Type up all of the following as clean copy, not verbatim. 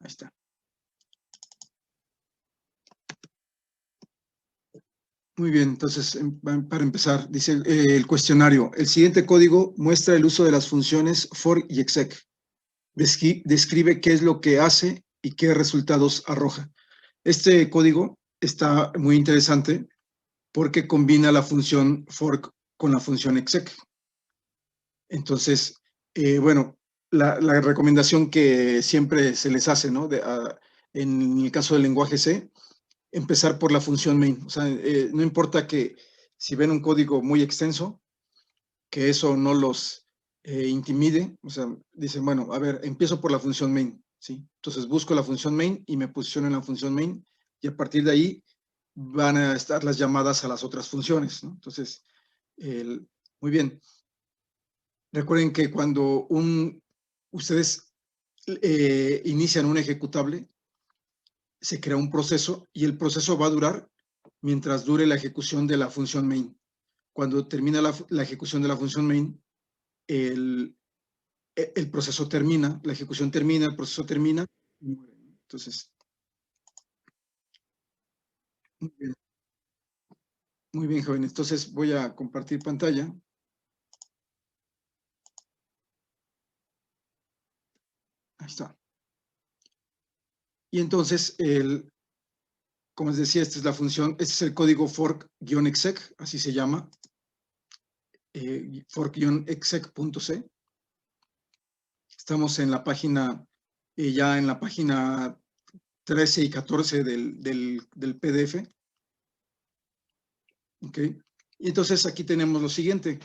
Ahí está. Muy bien, entonces, para empezar, dice el cuestionario, el siguiente código muestra el uso de las funciones for y exec. Describe qué es lo que hace y qué resultados arroja. Este código está muy interesante porque combina la función for con la función exec. Entonces, bueno, la recomendación que siempre se les hace, ¿no? En el caso del lenguaje C, empezar por la función main. O sea, no importa que si ven un código muy extenso, que eso no los intimide. O sea, dicen, bueno, a ver, empiezo por la función main, ¿sí? Entonces busco la función main y me posiciono en la función main y a partir de ahí van a estar las llamadas a las otras funciones, ¿no? Entonces, muy bien. Recuerden que cuando ustedes inician un ejecutable, se crea un proceso y el proceso va a durar mientras dure la ejecución de la función main. Cuando termina la ejecución de la función main, el proceso termina, la ejecución termina, el proceso termina. Entonces, muy bien, joven. Entonces voy a compartir pantalla. Ahí está. Y entonces, como les decía, esta es la función, este es el código fork-exec, así se llama, fork-exec.c. Estamos en la página, ya en la página 13 y 14 del PDF. ¿Ok? Y entonces aquí tenemos lo siguiente.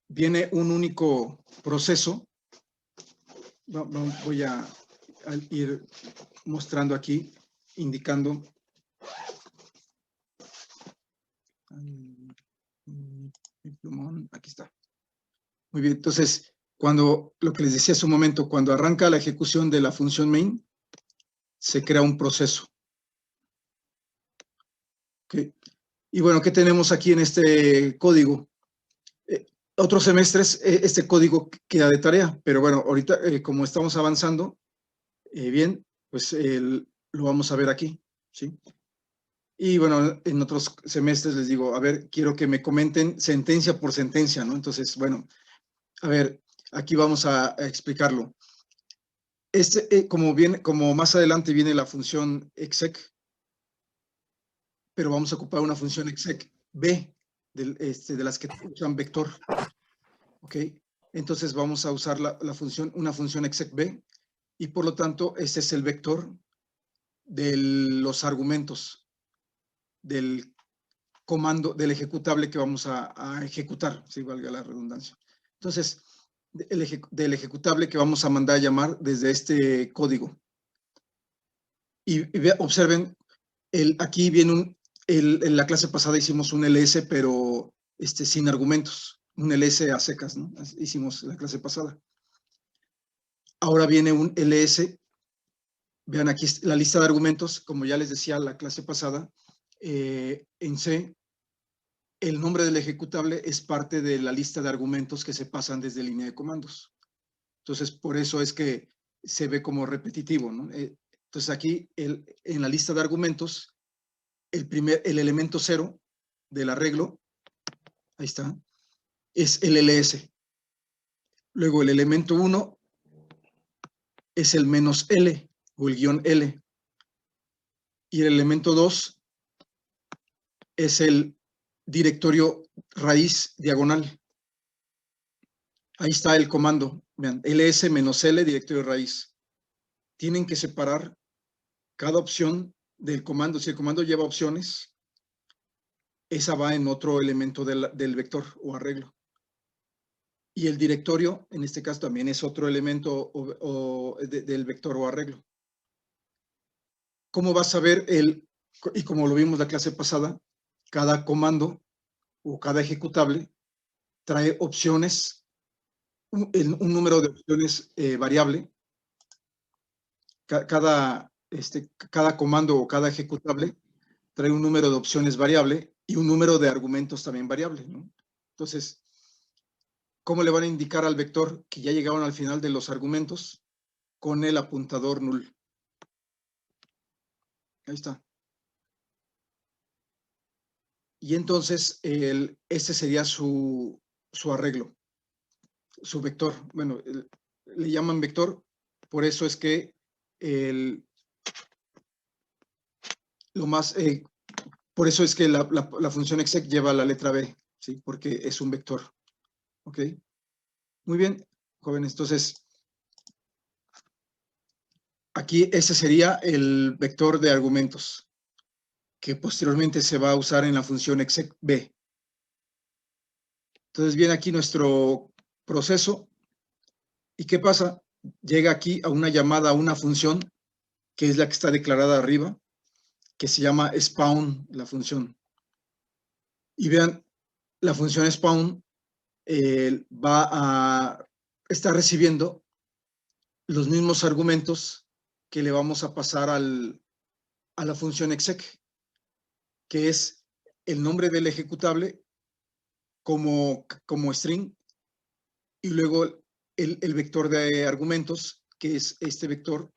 Viene un único proceso. Voy a ir mostrando aquí, indicando. Aquí está. Muy bien, entonces, lo que les decía hace un momento, cuando arranca la ejecución de la función main, se crea un proceso. ¿Okay? Y bueno, ¿qué tenemos aquí en este código? Otros semestres este código queda de tarea, pero bueno, ahorita como estamos avanzando, bien, pues lo vamos a ver aquí, ¿sí? Y bueno, en otros semestres les digo, a ver, quiero que me comenten sentencia por sentencia, ¿no? Entonces, bueno, a ver, aquí vamos a explicarlo. Como más adelante viene la función exec, pero vamos a ocupar una función exec b, de las que usan vector, ¿ok? Entonces vamos a usar una función exec b, y por lo tanto, este es el vector de los argumentos del comando, del ejecutable que vamos a ejecutar, si valga la redundancia. Entonces, del ejecutable que vamos a mandar a llamar desde este código. Y observen, aquí viene en la clase pasada hicimos un ls, pero sin argumentos, un ls a secas, ¿no? Hicimos la clase pasada. Ahora viene un ls. Vean aquí la lista de argumentos, como ya les decía la clase pasada, en C, el nombre del ejecutable es parte de la lista de argumentos que se pasan desde línea de comandos. Entonces, por eso es que se ve como repetitivo, ¿no? Entonces, aquí, en la lista de argumentos, el elemento 0 del arreglo, ahí está, es el ls. Luego, el elemento 1 es el -L o el -L. Y el elemento 2 es el directorio raíz diagonal. Ahí está el comando. Vean, ls-l directorio raíz. Tienen que separar cada opción del comando. Si el comando lleva opciones, esa va en otro elemento del vector o arreglo. Y el directorio, en este caso, también es otro elemento del vector o arreglo. ¿Cómo vas a ver y como lo vimos la clase pasada, cada comando o cada ejecutable trae opciones, un número de opciones variable. Cada comando o cada ejecutable trae un número de opciones variable y un número de argumentos también variable, ¿no? Entonces, ¿cómo le van a indicar al vector que ya llegaron al final de los argumentos? con el apuntador null. Ahí está. Y entonces este sería su arreglo, su vector. Bueno, le llaman vector, por eso es que por eso es que la función exec lleva la letra B, ¿sí? Porque es un vector. ¿Ok? Muy bien, jóvenes. Entonces, aquí ese sería el vector de argumentos, que posteriormente se va a usar en la función exec B. Entonces viene aquí nuestro proceso. ¿Y qué pasa? Llega aquí a una llamada a una función, que es la que está declarada arriba, que se llama spawn, la función. Y vean, la función spawn va a estar recibiendo los mismos argumentos que le vamos a pasar a la función exec, que es el nombre del ejecutable como string y luego el vector de argumentos, que es este vector,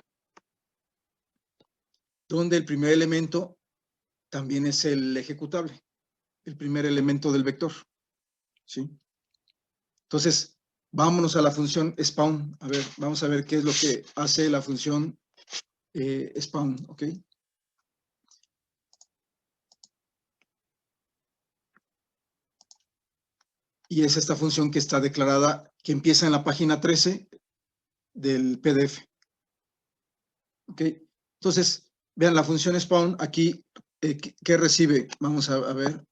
donde el primer elemento también es el ejecutable, el primer elemento del vector. ¿Sí? Entonces, vámonos a la función spawn. A ver, vamos a ver qué es lo que hace la función spawn, ¿ok? Y es esta función que está declarada, que empieza en la página 13 del PDF. ¿Ok? Entonces, vean, la función spawn aquí, ¿qué recibe? Vamos a ver,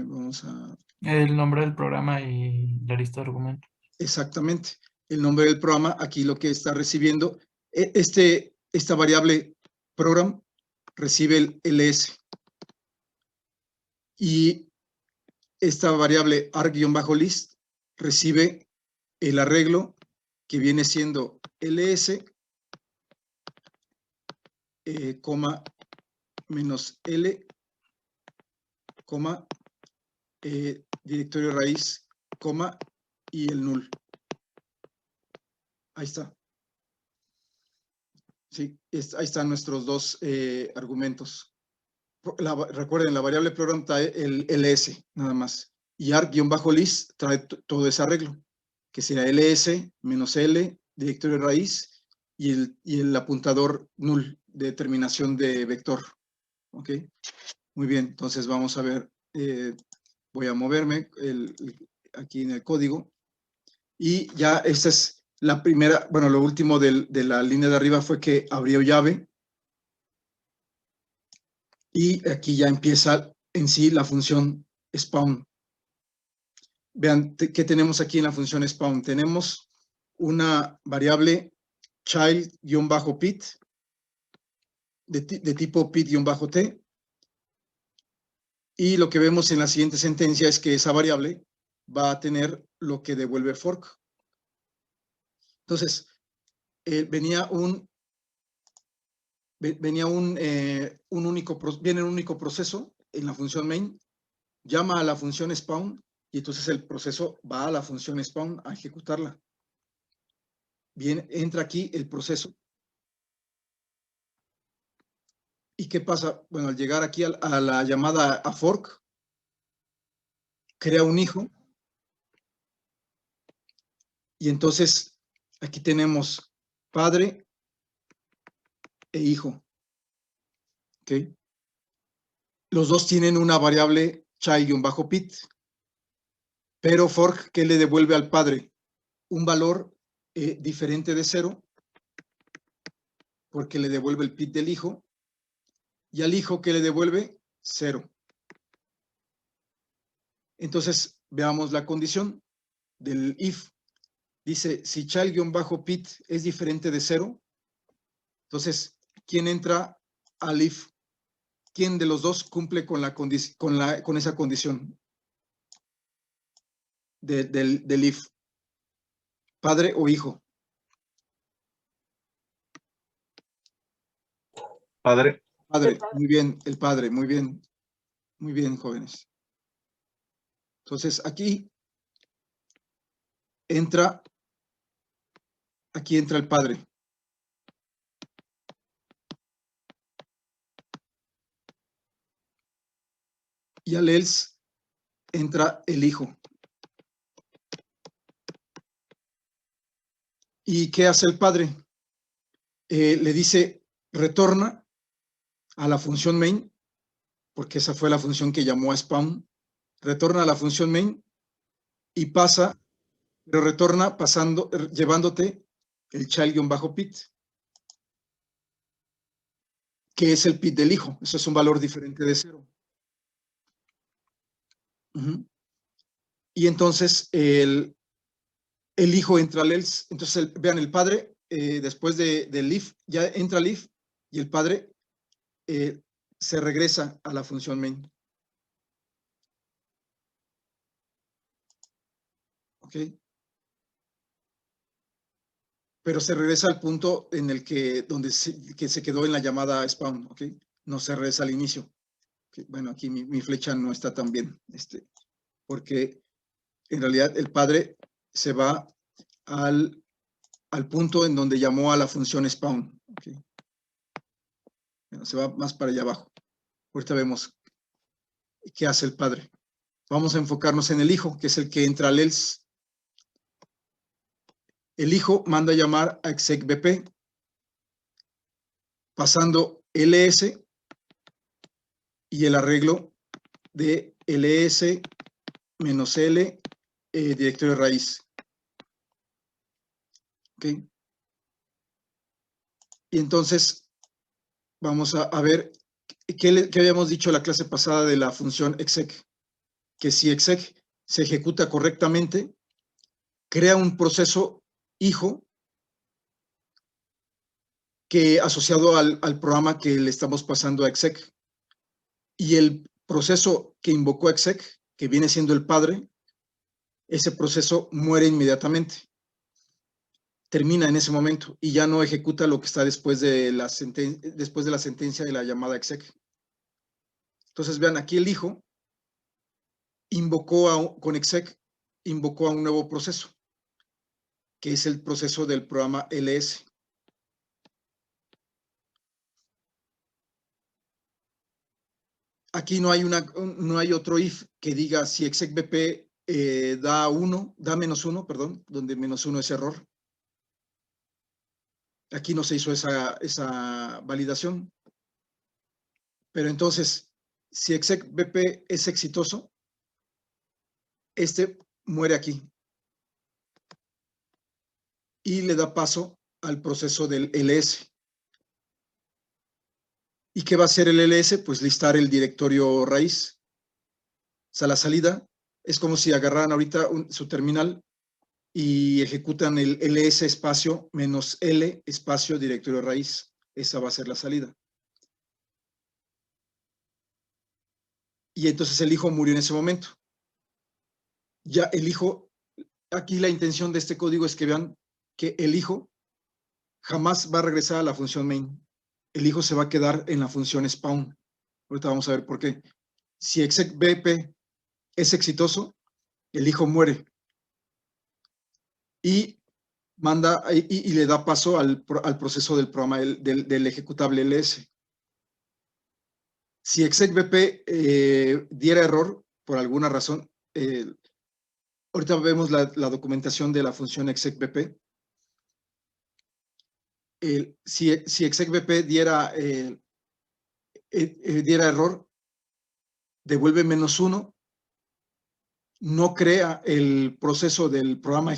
vamos a... El nombre del programa y la lista de argumentos. Exactamente. El nombre del programa, aquí lo que está recibiendo, esta variable program recibe el ls. Y esta variable arg-list recibe el arreglo que viene siendo ls, coma, menos L, coma, directorio raíz, coma, y el null. Ahí está. Sí, ahí están nuestros dos argumentos. Recuerden, la variable program trae el ls, nada más. Y arg-list trae todo ese arreglo, que será ls, menos L, directorio raíz, y el apuntador null de terminación de vector. ¿Ok? Muy bien, entonces vamos a ver, voy a moverme aquí en el código. Y ya esta es la primera, bueno, lo último de la línea de arriba fue que abrió llave. Y aquí ya empieza en sí la función spawn. Vean, ¿qué tenemos aquí en la función spawn? Tenemos una variable child-pit de tipo pit-t. Y lo que vemos en la siguiente sentencia es que esa variable va a tener lo que devuelve fork. Entonces, viene un único proceso en la función main, llama a la función spawn y entonces el proceso va a la función spawn a ejecutarla. Bien, entra aquí el proceso. ¿Y qué pasa? Bueno, al llegar aquí a la llamada a fork, crea un hijo. Y entonces aquí tenemos padre e hijo. ¿Ok? Los dos tienen una variable child-pit. Pero fork, ¿qué le devuelve al padre? Un valor diferente de 0, porque le devuelve el pit del hijo. Y al hijo, ¿qué le devuelve? 0. Entonces, veamos la condición del if. Dice, si child-pit es diferente de 0, entonces, ¿quién entra al if? ¿Quién de los dos cumple con esa condición del if? ¿Padre o hijo? Padre. Padre, muy bien, el padre, muy bien. Muy bien, jóvenes. Entonces, aquí entra el padre. y al else entra el hijo. ¿Y qué hace el padre? Le dice, retorna a la función main, porque esa fue la función que llamó a spawn, retorna a la función main y pasa, pero retorna pasando, llevándote el child-pit, que es el pit del hijo. Eso es un valor diferente de 0. Y entonces el hijo entra al else. Entonces, vean, el padre, después del if, ya entra al if y el padre se regresa a la función main. ¿Ok? Pero se regresa al punto en el que, que se quedó en la llamada spawn, ¿ok? No se regresa al inicio. Okay. Bueno, aquí mi flecha no está tan bien, porque en realidad el padre se va al punto en donde llamó a la función spawn, ¿ok? Bueno, se va más para allá abajo. Ahorita vemos qué hace el padre. Vamos a enfocarnos en el hijo, que es el que entra al else. El hijo manda a llamar a execbp, pasando ls y el arreglo de ls menos l directorio de raíz. ¿Ok? Y entonces vamos a ver qué habíamos dicho en la clase pasada de la función exec. Que si exec se ejecuta correctamente, crea un proceso hijo que asociado al programa que le estamos pasando a exec. Y el proceso que invocó exec, que viene siendo el padre, ese proceso muere inmediatamente. Termina en ese momento y ya no ejecuta lo que está después de la sentencia de la llamada exec. Entonces, vean, aquí el hijo con exec, invocó a un nuevo proceso, que es el proceso del programa ls. Aquí no hay otro if que diga si execbp da -1, perdón, donde -1 es error. Aquí no se hizo esa validación. Pero entonces, si execbp es exitoso, muere aquí. Y le da paso al proceso del ls. ¿Y qué va a hacer el ls? Pues listar el directorio raíz. O sea, la salida es como si agarraran ahorita su terminal y ejecutan el ls espacio menos l espacio directorio raíz. Esa va a ser la salida. Y entonces el hijo murió en ese momento. Ya el hijo, aquí la intención de este código es que vean que el hijo jamás va a regresar a la función main. El hijo se va a quedar en la función spawn. Ahorita vamos a ver por qué. Si execbp es exitoso, el hijo muere. Y le da paso al proceso del programa del ejecutable ls. Si execbp diera error por alguna razón, ahorita vemos la documentación de la función execbp. Si execbp diera error, devuelve -1, no crea el proceso del programa,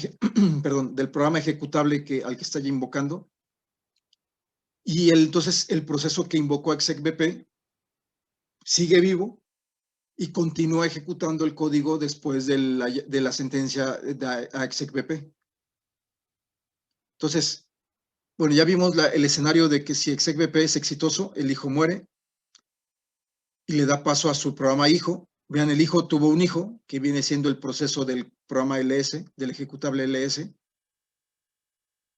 perdón, del programa ejecutable al que está ya invocando, y entonces el proceso que invocó a execbp sigue vivo y continúa ejecutando el código después de la sentencia a execbp. Entonces, bueno, ya vimos el escenario de que si execbp es exitoso, el hijo muere y le da paso a su programa hijo. Vean, el hijo tuvo un hijo que viene siendo el proceso del programa ls, del ejecutable ls.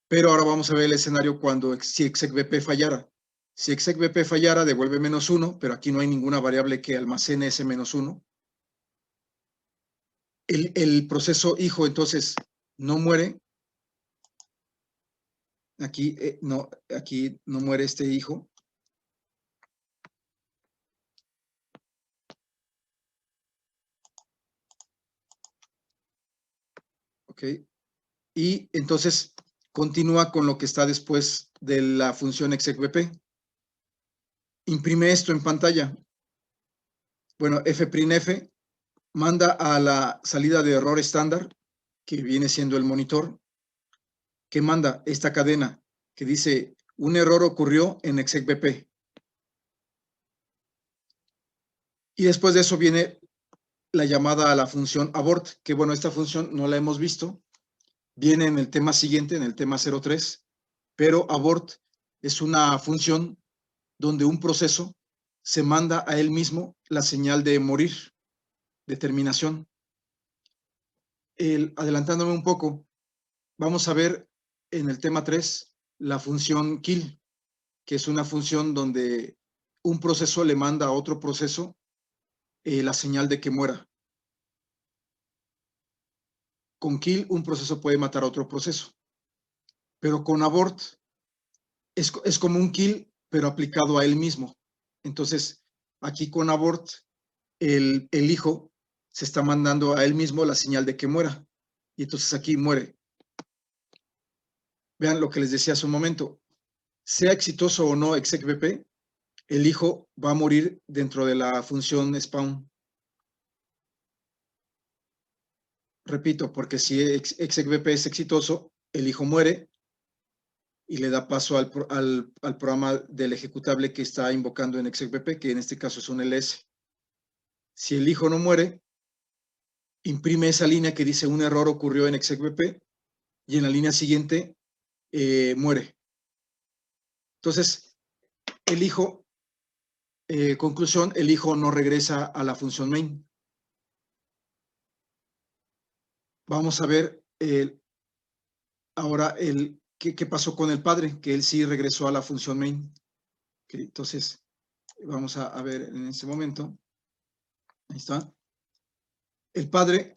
Pero ahora vamos a ver el escenario si execbp fallara. Si execbp fallara, devuelve -1, pero aquí no hay ninguna variable que almacene ese -1. El proceso hijo, entonces, no muere. Aquí no muere este hijo. ¿ok? Y entonces continúa con lo que está después de la función execbp. Imprime esto en pantalla. Bueno, fprintf manda a la salida de error estándar, que viene siendo el monitor, que manda esta cadena que dice, un error ocurrió en execbp. Y después de eso viene la llamada a la función abort, que bueno, esta función no la hemos visto, viene en el tema siguiente, en el tema 03, pero abort es una función donde un proceso se manda a él mismo la señal de morir, de terminación. Adelantándome un poco, vamos a ver en el tema 3 la función kill, que es una función donde un proceso le manda a otro proceso la señal de que muera. Con kill un proceso puede matar a otro proceso, pero con abort es como un kill, pero aplicado a él mismo. Entonces, aquí con abort, el hijo se está mandando a él mismo la señal de que muera. Y entonces aquí muere. Vean lo que les decía hace un momento. Sea exitoso o no execbp, el hijo va a morir dentro de la función spawn. Repito, porque si execbp es exitoso, el hijo muere y le da paso al programa del ejecutable que está invocando en execbp, que en este caso es un ls. Si el hijo no muere, imprime esa línea que dice un error ocurrió en execbp y en la línea siguiente muere. Entonces, el hijo, conclusión, el hijo no regresa a la función main. Vamos a ver ahora qué pasó con el padre, que él sí regresó a la función main. Okay, entonces, vamos a ver en ese momento. Ahí está. El padre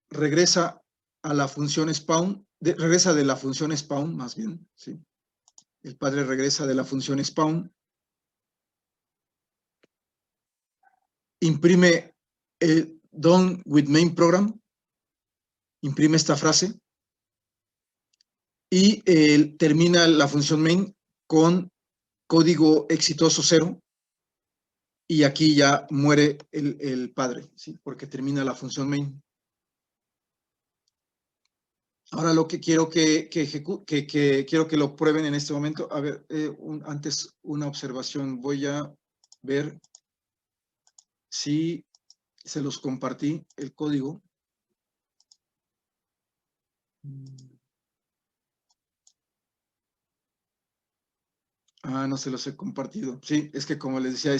regresa a la función spawn, regresa de la función spawn, más bien, ¿sí? El padre regresa de la función spawn, imprime el done with main program, imprime esta frase y termina la función main con código exitoso 0 y aquí ya muere el padre, ¿sí? Porque termina la función main. Ahora lo que quiero quiero que lo prueben en este momento. A ver, antes una observación. Voy a ver si se los compartí el código. Ah, no se los he compartido. Sí, es que como les decía,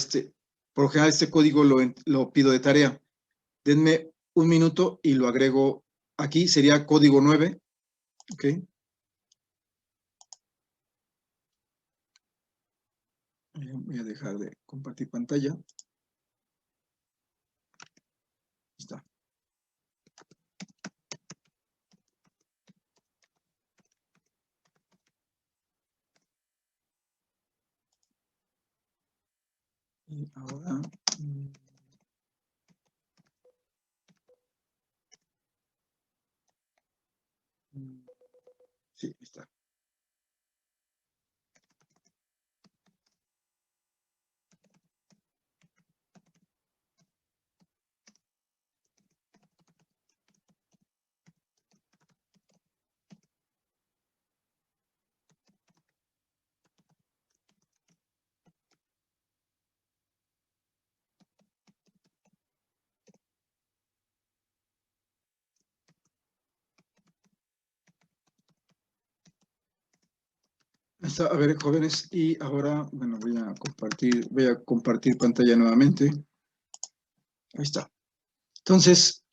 por lo general este código lo pido de tarea. Denme un minuto y lo agrego aquí. Sería código 9. Ok. Voy a dejar de compartir pantalla. Ahí está. Y ahora... sí, ahí está. A ver, jóvenes, y ahora, bueno, voy a compartir pantalla nuevamente. Ahí está. Entonces,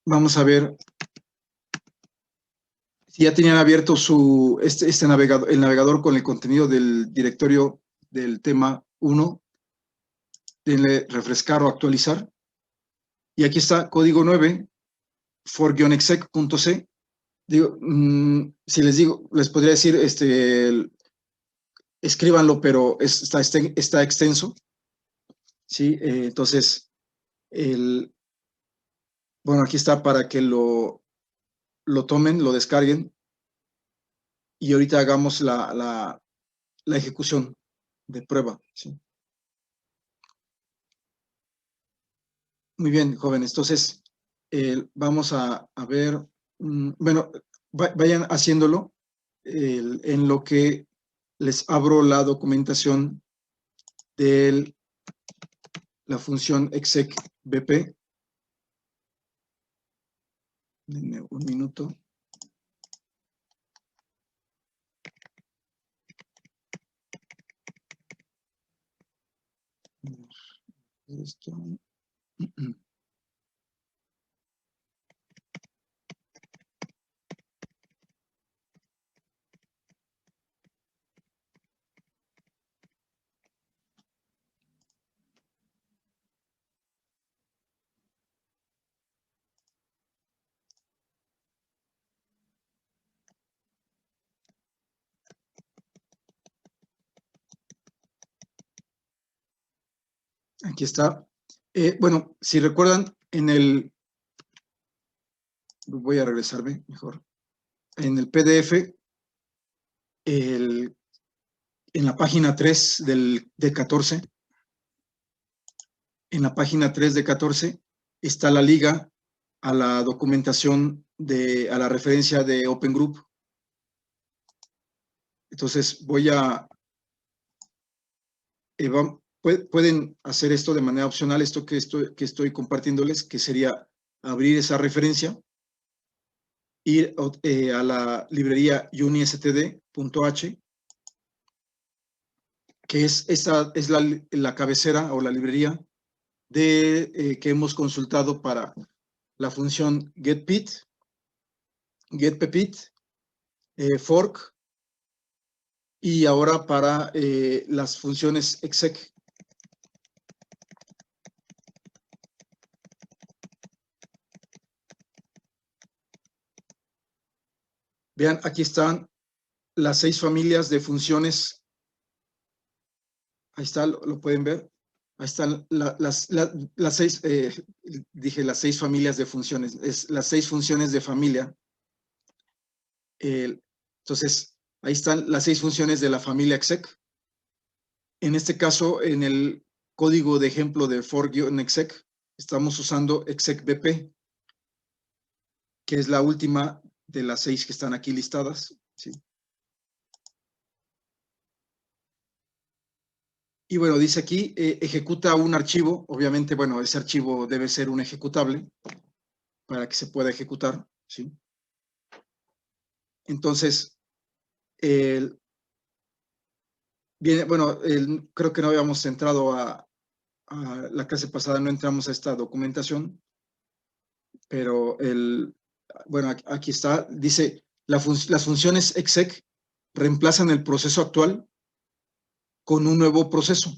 vamos a ver si ya tenían abierto este navegador, el navegador con el contenido del directorio del tema 1. Denle refrescar o actualizar. Y aquí está código 9, for-exec.c. Digo, si les digo, les podría decir, escríbanlo, pero está extenso. ¿Sí? Entonces, Bueno, aquí está para que lo tomen, lo descarguen y ahorita hagamos la ejecución de prueba, ¿sí? Muy bien, jóvenes. Entonces, vamos a ver, bueno, vayan haciéndolo en lo que les abro la documentación de la función exec BP. Denme un minuto. Esto. Aquí está. Bueno, si recuerdan, voy a regresarme mejor. En el PDF, en la página 3 de 14, en la página 3 de 14 está la liga a la documentación a la referencia de Open Group. Entonces pueden hacer esto de manera opcional, esto que estoy compartiéndoles, que sería abrir esa referencia, ir a la librería unistd.h, que esa es la cabecera o la librería que hemos consultado para la función getPit, getPepit, fork, y ahora para las funciones exec. Vean, aquí están las 6 familias de funciones. Ahí está, lo pueden ver. Ahí están las 6, dije las 6 familias de funciones, es las 6 funciones de familia. Entonces, ahí están las 6 funciones de la familia exec. En este caso, en el código de ejemplo de for-exec, estamos usando execbp, que es la última de las 6 que están aquí listadas, ¿sí? Y bueno, dice aquí, ejecuta un archivo. Obviamente, bueno, ese archivo debe ser un ejecutable para que se pueda ejecutar, ¿sí? Entonces, bueno, creo que no habíamos entrado a la clase pasada, no entramos a esta documentación, pero bueno, aquí está, dice, las funciones exec reemplazan el proceso actual con un nuevo proceso.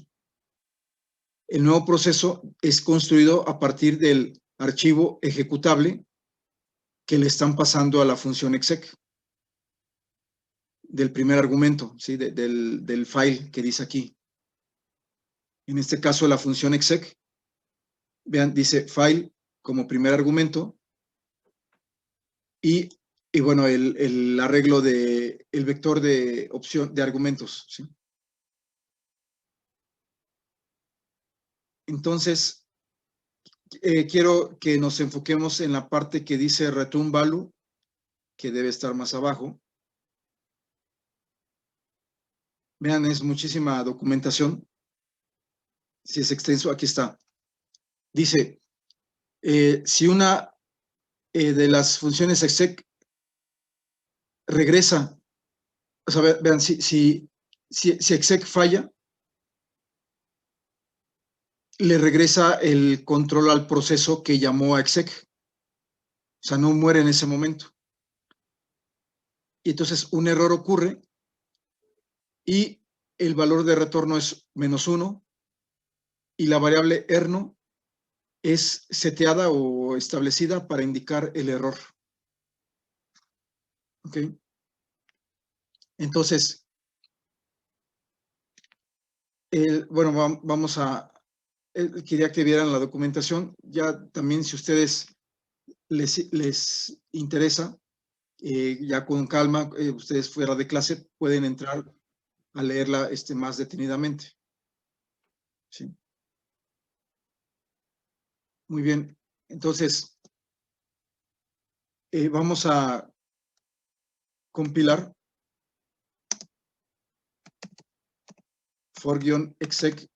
El nuevo proceso es construido a partir del archivo ejecutable que le están pasando a la función exec, del primer argumento, ¿sí? del file que dice aquí. En este caso, la función exec, vean, dice file como primer argumento y bueno, el arreglo el vector de opción de argumentos, ¿sí? Entonces, quiero que nos enfoquemos en la parte que dice return value, que debe estar más abajo. Vean, es muchísima documentación. Si es extenso, aquí está. Dice, si una de las funciones exec regresa, o sea, vean, si exec falla, le regresa el control al proceso que llamó a exec. O sea, no muere en ese momento. Y entonces un error ocurre y el valor de retorno es -1 y la variable erno es seteada o establecida para indicar el error. ¿Ok? Entonces, bueno, vamos a... quería que vieran la documentación. Ya también si ustedes les interesa, ya con calma, ustedes fuera de clase pueden entrar a leerla más detenidamente. ¿Sí? Muy bien. Entonces, vamos a compilar for-exec.c.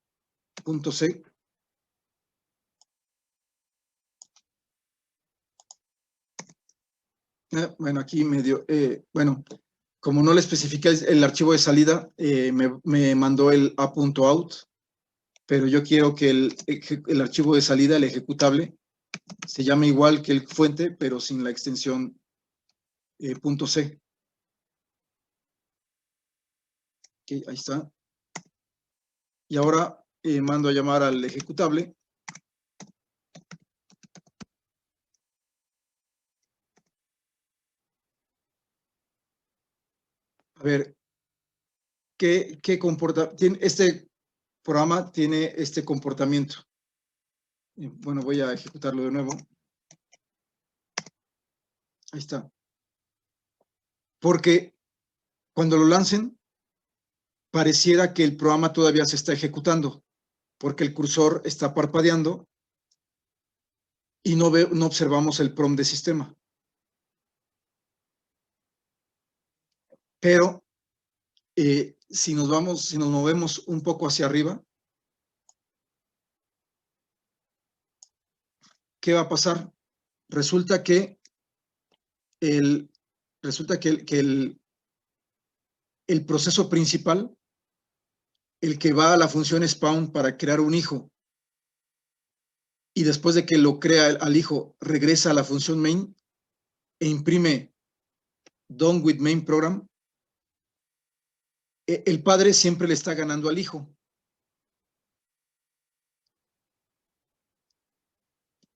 Bueno, aquí medio, bueno, como no le especifica el archivo de salida, me mandó el a.out, pero yo quiero que el archivo de salida, el ejecutable, se llame igual que el fuente, pero sin la extensión .c. Okay, ahí está. Y ahora mando a llamar al ejecutable. A ver, ¿qué comporta? Este programa tiene este comportamiento. Bueno, voy a ejecutarlo de nuevo. Ahí está. Porque cuando lo lancen, pareciera que el programa todavía se está ejecutando, porque el cursor está parpadeando y no observamos el prompt de sistema. Pero si nos movemos un poco hacia arriba, ¿qué va a pasar? Resulta que el proceso principal, el que va a la función spawn para crear un hijo, y después de que lo crea al hijo, regresa a la función main e imprime done with main program, el padre siempre le está ganando al hijo.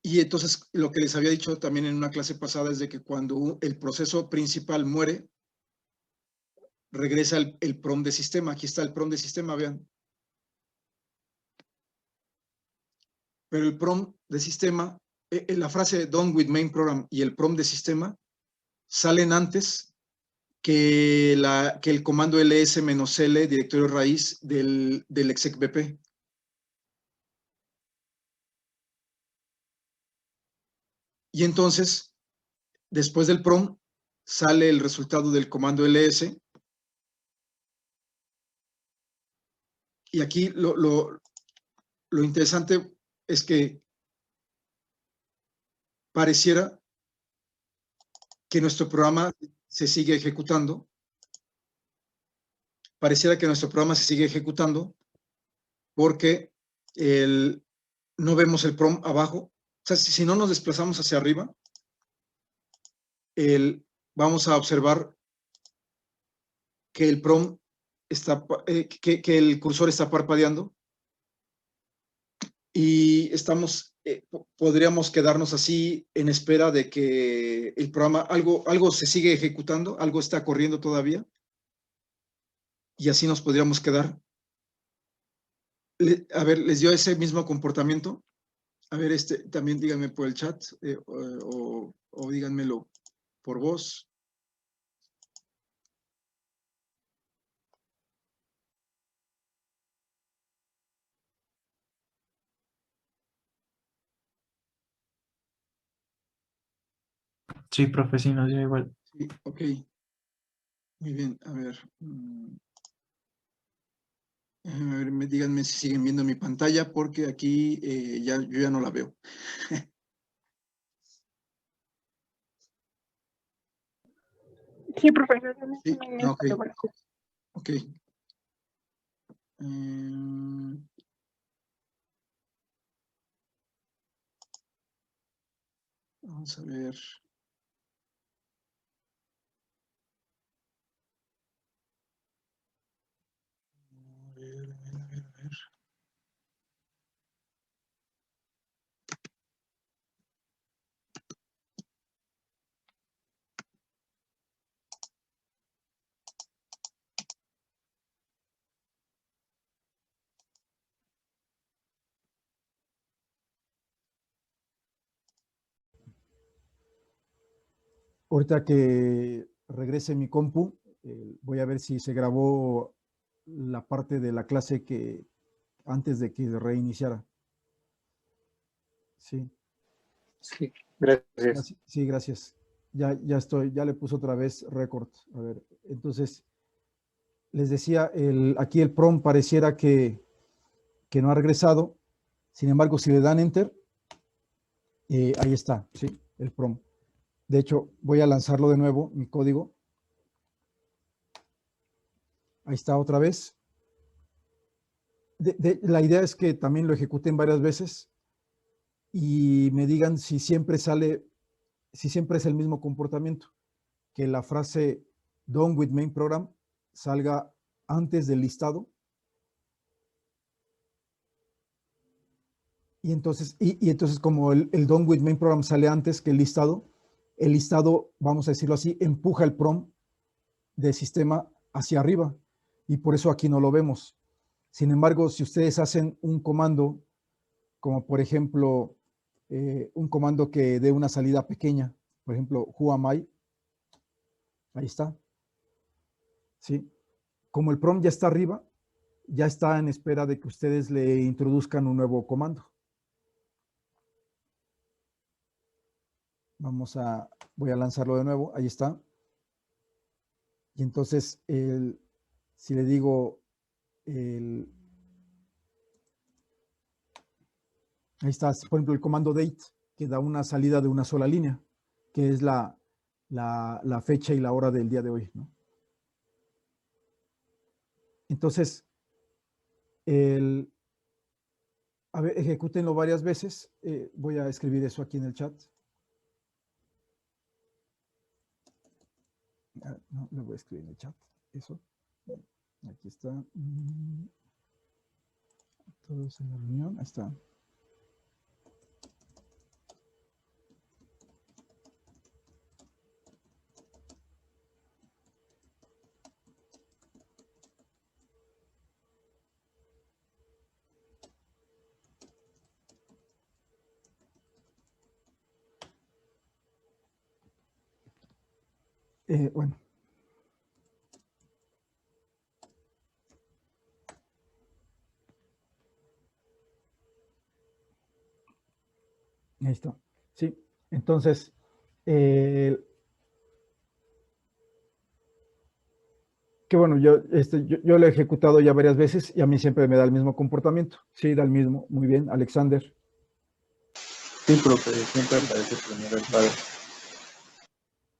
Y entonces lo que les había dicho también en una clase pasada es de que cuando el proceso principal muere, regresa el prompt de sistema. Aquí está el prompt de sistema, vean. Pero el prompt de sistema, la frase done with main program y el prompt de sistema salen antes que el comando ls-l, directorio raíz del execbp. Y entonces, después del prompt, sale el resultado del comando ls. Y aquí lo interesante es que pareciera que nuestro programa se sigue ejecutando. Pareciera que nuestro programa se sigue ejecutando porque no vemos el prompt abajo. O sea, si no nos desplazamos hacia arriba, vamos a observar que el prompt está, que el cursor está parpadeando y podríamos quedarnos así en espera de que el programa, algo se sigue ejecutando, algo está corriendo todavía y así nos podríamos quedar. A ver, ¿les dio ese mismo comportamiento? A ver, también díganme por el chat o díganmelo por voz. Sí, profe, sí, nos dio igual. Sí, ok. Muy bien, a ver. A ver, díganme si siguen viendo mi pantalla porque aquí yo ya no la veo. Sí, profesor. Sí, ok. Ok. Vamos a ver. A ver. ahorita que regrese mi compu, voy a ver si se grabó la parte de la clase que antes de que reiniciara. Sí. Sí, gracias. Sí, gracias. Ya estoy, ya le puse otra vez récord. A ver, entonces, les decía, aquí el PROM pareciera que no ha regresado. Sin embargo, si le dan Enter, ahí está, ¿sí? El PROM. De hecho, voy a lanzarlo de nuevo, mi código. Ahí está otra vez. La idea es que también lo ejecuten varias veces y me digan si siempre sale, si siempre es el mismo comportamiento, que la frase done with main program salga antes del listado. Y entonces, entonces como el done with main program sale antes que el listado, vamos a decirlo así, empuja el PROM del sistema hacia arriba. Y por eso aquí no lo vemos. Sin embargo, si ustedes hacen un comando, como por ejemplo, un comando que dé una salida pequeña, por ejemplo, who am I, ahí está. ¿Sí? Como el PROM ya está arriba, ya está en espera de que ustedes le introduzcan un nuevo comando. Voy a lanzarlo de nuevo, ahí está. Y entonces, si le digo, ahí está, por ejemplo, el comando date, que da una salida de una sola línea, que es la fecha y la hora del día de hoy, ¿no? Entonces, a ver, ejecútenlo varias veces. Voy a escribir eso aquí en el chat. No, le voy a escribir en el chat. Eso. Aquí está. Todos en la reunión. Ahí está. Bueno. Ahí está. Sí. Entonces, que bueno, yo lo he ejecutado ya varias veces y a mí siempre me da el mismo comportamiento. Sí, da el mismo. Muy bien, Alexander. Sí, profe, siempre aparece primero el padre.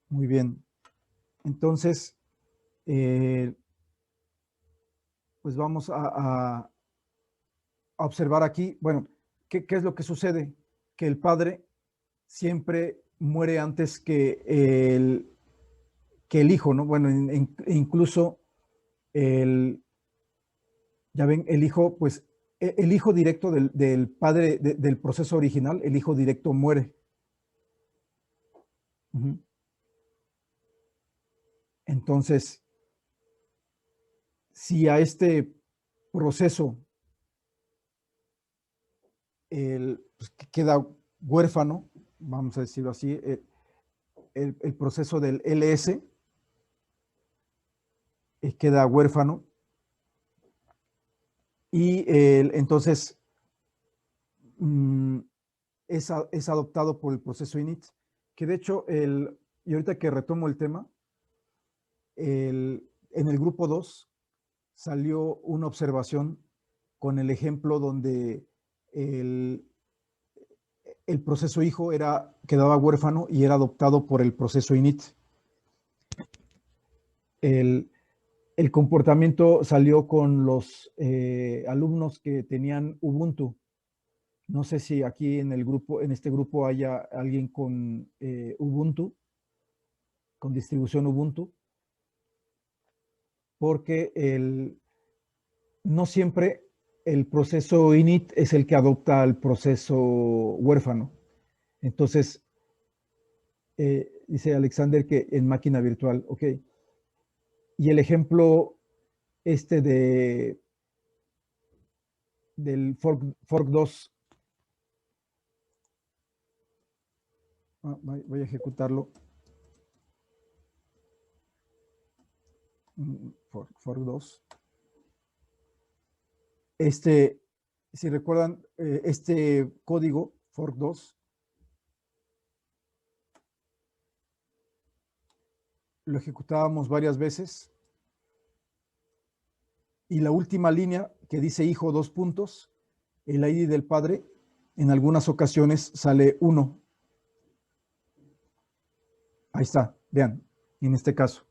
Muy bien. Entonces, pues vamos a observar aquí, bueno, ¿qué es lo que sucede? Que el padre siempre muere antes que el hijo, ¿no? Bueno, incluso ya ven, el hijo, pues, el hijo directo del padre, del proceso original, el hijo directo muere. Entonces, si a este proceso pues, queda huérfano, vamos a decirlo así, el proceso del LS queda huérfano y entonces es adoptado por el proceso init, que de hecho, y ahorita que retomo el tema, en el grupo 2 salió una observación con el ejemplo donde el proceso hijo quedaba huérfano y era adoptado por el proceso init. El comportamiento salió con los alumnos que tenían Ubuntu. No sé si aquí en este grupo haya alguien con Ubuntu, con distribución Ubuntu, porque no siempre el proceso init es el que adopta el proceso huérfano. Entonces, dice Alexander que en máquina virtual, ok. Y el ejemplo del fork 2, voy a ejecutarlo. fork 2. Si recuerdan, este código, fork 2, lo ejecutábamos varias veces. Y la última línea que dice hijo 2 puntos, el ID del padre, en algunas ocasiones sale 1. Ahí está, vean, en este caso.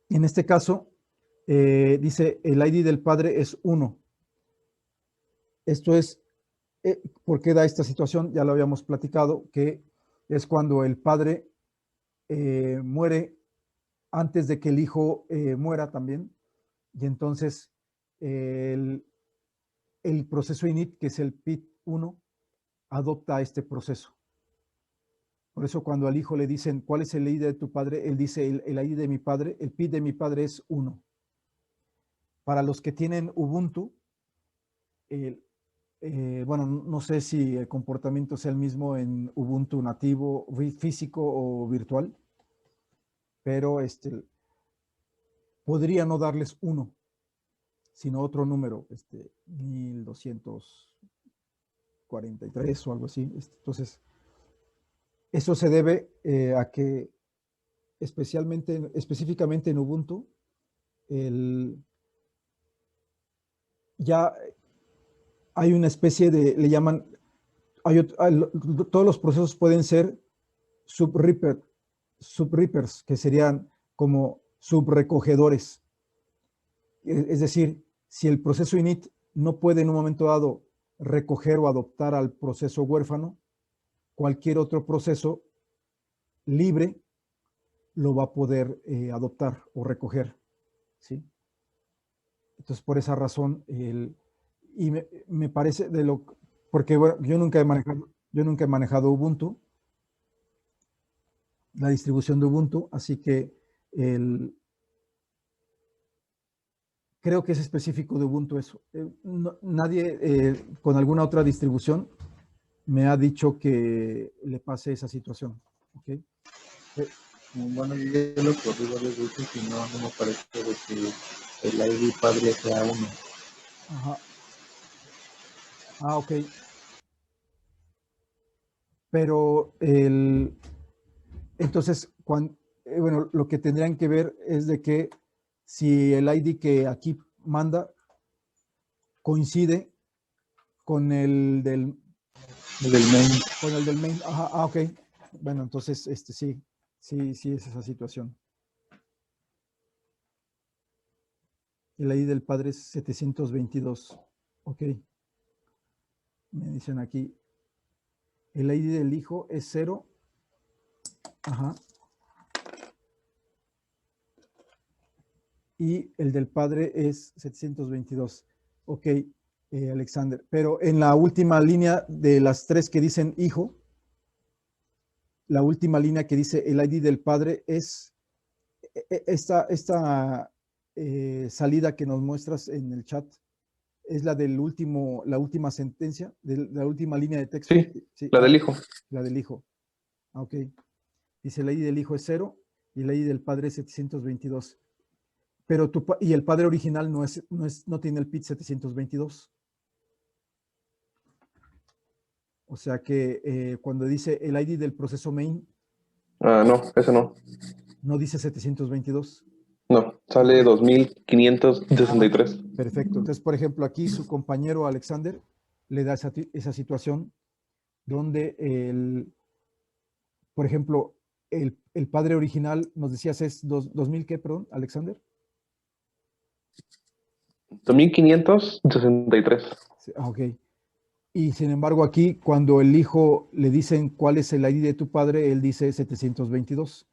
En este caso, dice el ID del padre es 1. Esto es, ¿por qué da esta situación? Ya lo habíamos platicado, que es cuando el padre muere antes de que el hijo muera también. Y entonces el proceso init, que es el PIT1, adopta este proceso. Por eso cuando al hijo le dicen, ¿cuál es el ID de tu padre? Él dice, el ID de mi padre, el PIT de mi padre es 1. Para los que tienen Ubuntu, bueno, no sé si el comportamiento sea el mismo en Ubuntu nativo, físico o virtual, pero podría no darles 1, sino otro número, 1243 o algo así. Entonces, eso se debe a que específicamente en Ubuntu, ya hay una especie de, le llaman, todos los procesos pueden ser subreapers, que serían como subrecogedores. Es decir, si el proceso init no puede en un momento dado recoger o adoptar al proceso huérfano, cualquier otro proceso libre lo va a poder adoptar o recoger, ¿sí? Entonces, por esa razón, y me parece porque bueno, yo nunca he manejado Ubuntu, la distribución de Ubuntu, así que creo que es específico de Ubuntu eso. Nadie con alguna otra distribución me ha dicho que le pase esa situación. ¿Okay? Bueno, yo ya lo corrí varias veces y no me parece de que el ID padre sea 1. Ajá. Ok. Pero entonces, bueno, lo que tendrían que ver es de que si el ID que aquí manda coincide con el del main. Con el del main. Ajá, ok. Bueno, entonces, sí es esa situación. El ID del padre es 722. Ok. Me dicen aquí. El ID del hijo es 0. Ajá. Y el del padre es 722. Ok, Alexander. Pero en la última línea de las 3 que dicen hijo, la última línea que dice el ID del padre es esta salida que nos muestras en el chat. Es la la última sentencia, de la última línea de texto. Sí, la del hijo. La del hijo. Ok. Dice el ID del hijo es 0 y el ID del padre es 722. Pero y el padre original no tiene el PIT 722. O sea que cuando dice el ID del proceso main. No, eso no. No dice 722. No, sale 2563. Perfecto. Entonces, por ejemplo, aquí su compañero Alexander le da esa situación donde por ejemplo, el padre original, nos decías, es 2000, ¿qué, perdón, Alexander? 2563. Ok. Y sin embargo, aquí, cuando el hijo le dicen cuál es el ID de tu padre, él dice 722,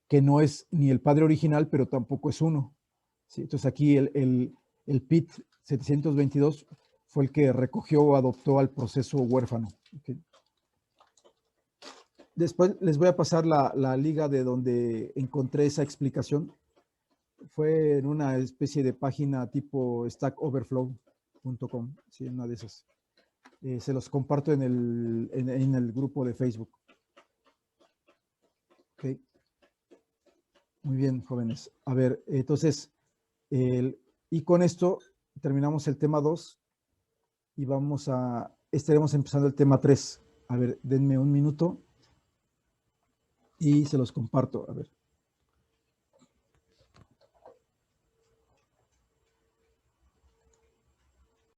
que no es ni el padre original, pero tampoco es 1. ¿Sí? Entonces, aquí el PIT 722 fue el que recogió o adoptó al proceso huérfano. Okay. Después les voy a pasar la liga de donde encontré esa explicación. Fue en una especie de página tipo stackoverflow.com, sí, una de esas. Se los comparto en el grupo de Facebook. Okay. Muy bien, jóvenes. A ver, entonces, y con esto terminamos el tema 2 y estaremos empezando el tema 3. A ver, denme un minuto y se los comparto. A ver.